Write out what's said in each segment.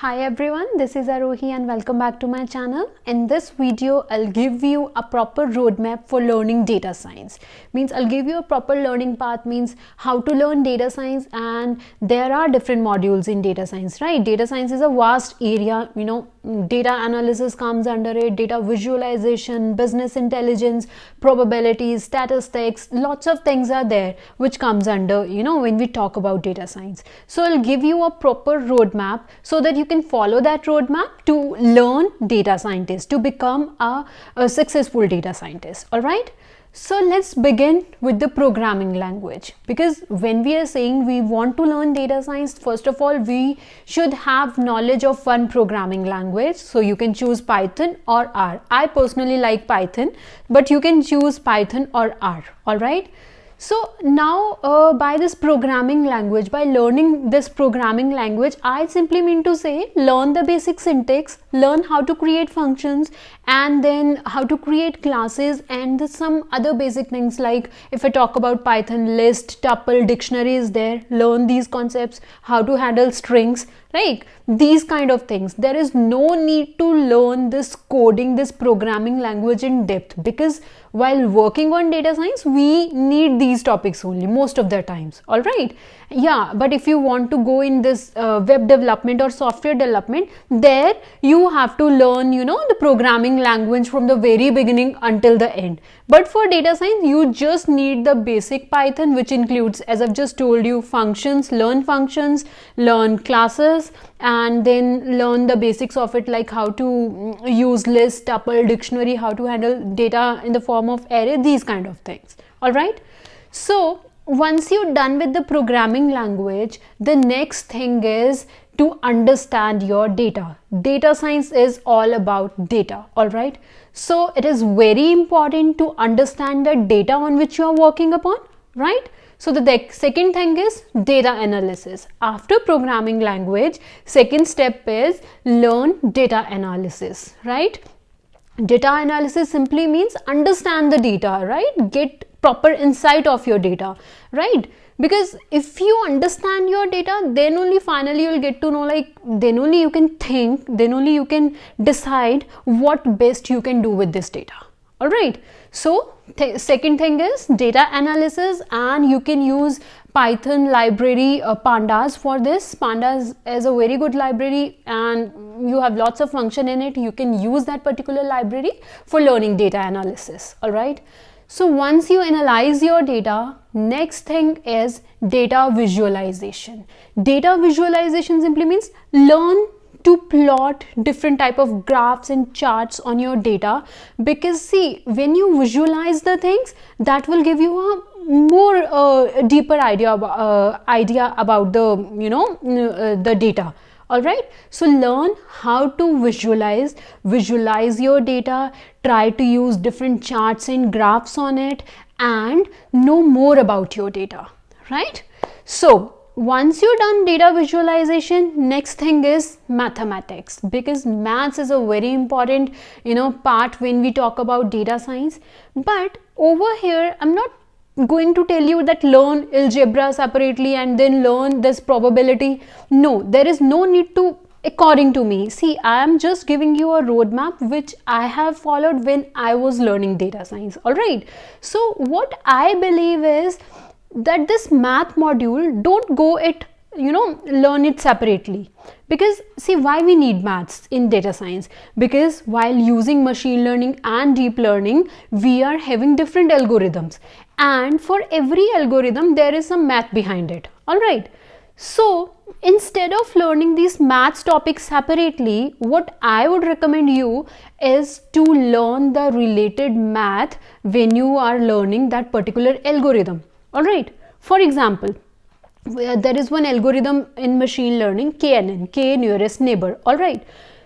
Hi everyone, this is Arohi and welcome back to my channel. In this video, I'll give you a proper roadmap for learning data science. Means I'll give you a proper learning path, means how to learn data science, and there are different modules in data science, right? Data science is a vast area, data analysis comes under it, data visualization, business intelligence, probabilities, statistics, lots of things are there which comes under, when we talk about data science. So I'll give you a proper roadmap so that you can follow that roadmap to learn data scientist, to become a successful data scientist. All right. So let's begin with the programming language, because when we are saying we want to learn data science, first of all, we should have knowledge of one programming language. So you can choose Python or R. I personally like Python, but you can choose Python or R. All right. So now by this programming language, by learning this programming language, I simply mean to say learn the basic syntax, learn how to create functions, and then how to create classes, and some other basic things like, if I talk about Python, list, tuple, dictionary is there, learn these concepts, how to handle strings, like these kind of things. There is no need to learn this coding, this programming language in depth, because while working on data science, we need these topics only most of the times. All right. Yeah, but if you want to go in this web development or software development, there you have to learn, the programming language from the very beginning until the end. But for data science, you just need the basic Python, which includes, as I've just told you, functions, learn classes, and then learn the basics of it, like how to use list, tuple, dictionary, how to handle data in the form of array, these kind of things. All right. So once you're done with the programming language, the next thing is to understand your data. Data science is all about data. All right. So it is very important to understand the data on which you are working upon, right? So the second thing is data analysis. After programming language, second step is learn data analysis, right? Data analysis simply means understand the data, right? Get proper insight of your data, right? Because if you understand your data, then only finally you'll get to know, then only you can think, then only you can decide what best you can do with this data. All right. So second thing is data analysis, and you can use Python library pandas for this. Pandas is a very good library, and you have lots of function in it. You can use that particular library for learning data analysis. All right. So once you analyze your data, next thing is data visualization. Data visualization simply means learn to plot different type of graphs and charts on your data, because see, when you visualize the things, that will give you a more deeper idea about the the data. All right. So learn how to visualize your data, try to use different charts and graphs on it, and know more about your data, right? So once you're done data visualization, next thing is mathematics, because maths is a very important part when we talk about data science. But over here, I'm not going to tell you that learn algebra separately and then learn this probability. No, there is no need to, according to me. See, I am just giving you a roadmap which I have followed when I was learning data science. All right. So what I believe is that this math module, don't go it, learn it separately. Because see, why we need maths in data science? Because while using machine learning and deep learning, we are having different algorithms, and for every algorithm there is some math behind it. All right. So instead of learning these maths topics separately, what I would recommend you is to learn the related math when you are learning that particular algorithm. All right. For example, there is one algorithm in machine learning, KNN, K nearest neighbor. All right.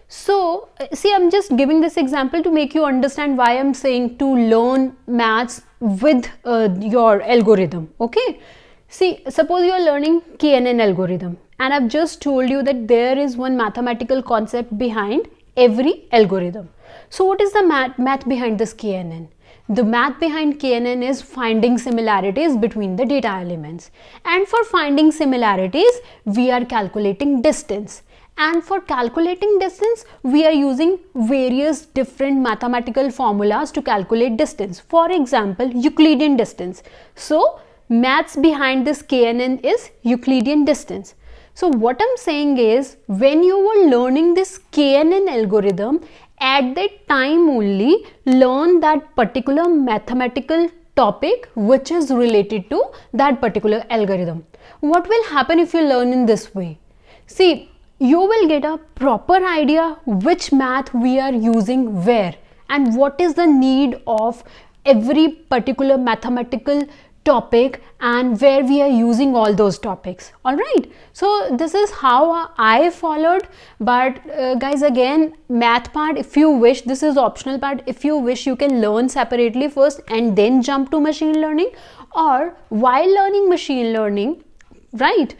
So see, I'm just giving this example to make you understand why I'm saying to learn maths with your algorithm. Okay. See, suppose you are learning KNN algorithm, and I've just told you that there is one mathematical concept behind every algorithm. So what is the math behind this KNN? The math behind KNN is finding similarities between the data elements. And for finding similarities, we are calculating distance. And for calculating distance, we are using various different mathematical formulas to calculate distance. For example, Euclidean distance. So maths behind this KNN is Euclidean distance. So what I'm saying is, when you were learning this KNN algorithm, at that time only learn that particular mathematical topic which is related to that particular algorithm. What will happen if you learn in this way? See, you will get a proper idea which math we are using where and what is the need of every particular mathematical topic and where we are using all those topics. All right, so this is how I followed. But guys, again, math part, if you wish, this is optional part. If you wish, you can learn separately first and then jump to machine learning, or while learning machine learning, right,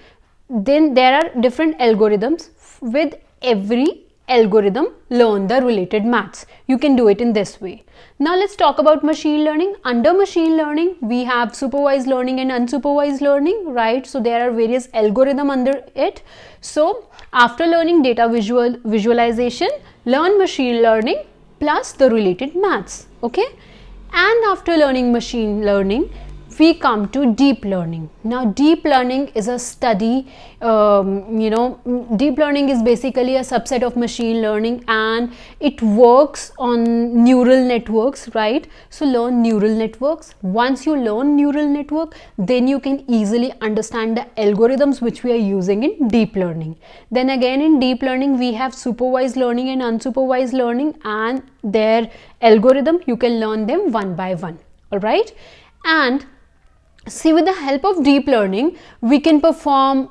then there are different algorithms. With every algorithm, learn the related maths. You can do it in this way. Now let's talk about machine learning. Under machine learning, we have supervised learning and unsupervised learning, right? So there are various algorithms under it. So after learning data visualization, learn machine learning plus the related maths, okay? And after learning machine learning, we come to deep learning. Now deep learning is a study, deep learning is basically a subset of machine learning and it works on neural networks, right? So learn neural networks. Once you learn neural network, then you can easily understand the algorithms which we are using in deep learning. Then again, in deep learning, we have supervised learning and unsupervised learning, and their algorithm, you can learn them one by one. All right, and see, with the help of deep learning, we can perform,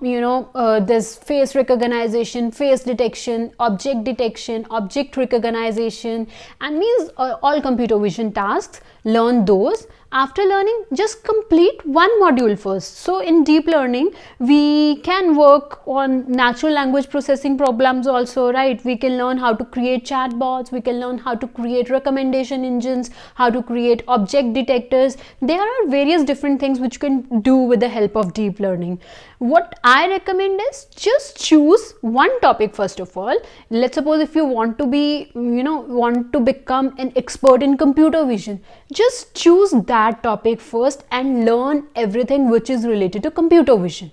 this face recognition, face detection, object recognition, and means all computer vision tasks. Learn those. After learning, just complete one module first. So in deep learning, we can work on natural language processing problems also, right? We can learn how to create chatbots, we can learn how to create recommendation engines, how to create object detectors. There are various different things which you can do with the help of deep learning. What I recommend is just choose one topic first of all. Let's suppose if you want to be, want to become an expert in computer vision, just choose that topic first and learn everything which is related to computer vision.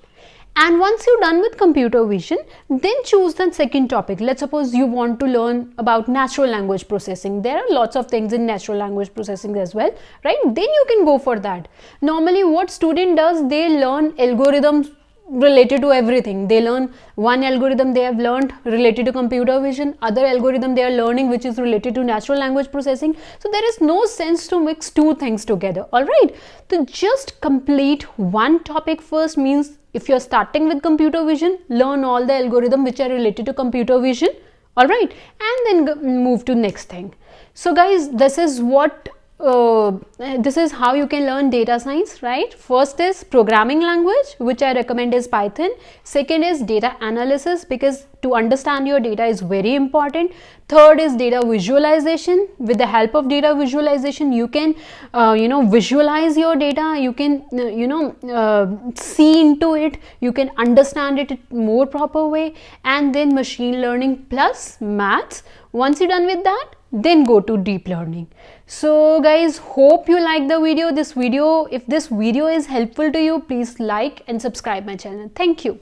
And once you're done with computer vision, then choose the second topic. Let's suppose you want to learn about natural language processing. There are lots of things in natural language processing as well, right? Then you can go for that. Normally what student does, they learn algorithms related to everything. They learn one algorithm they have learned related to computer vision, other algorithm they are learning which is related to natural language processing. So there is no sense to mix two things together. All right, so just complete one topic first. Means if you're starting with computer vision, learn all the algorithm which are related to computer vision. All right, and then move to next thing. So guys, this is how you can learn data science, right? First is programming language, which I recommend is Python. Second is data analysis, because to understand your data is very important. Third is data visualization. With the help of data visualization, you can visualize your data, you can see into it, you can understand it in more proper way. And then machine learning plus maths. Once you're done with that, then go to deep learning. So guys, hope you like the video. If this video is helpful to you, please like and subscribe my channel. Thank you.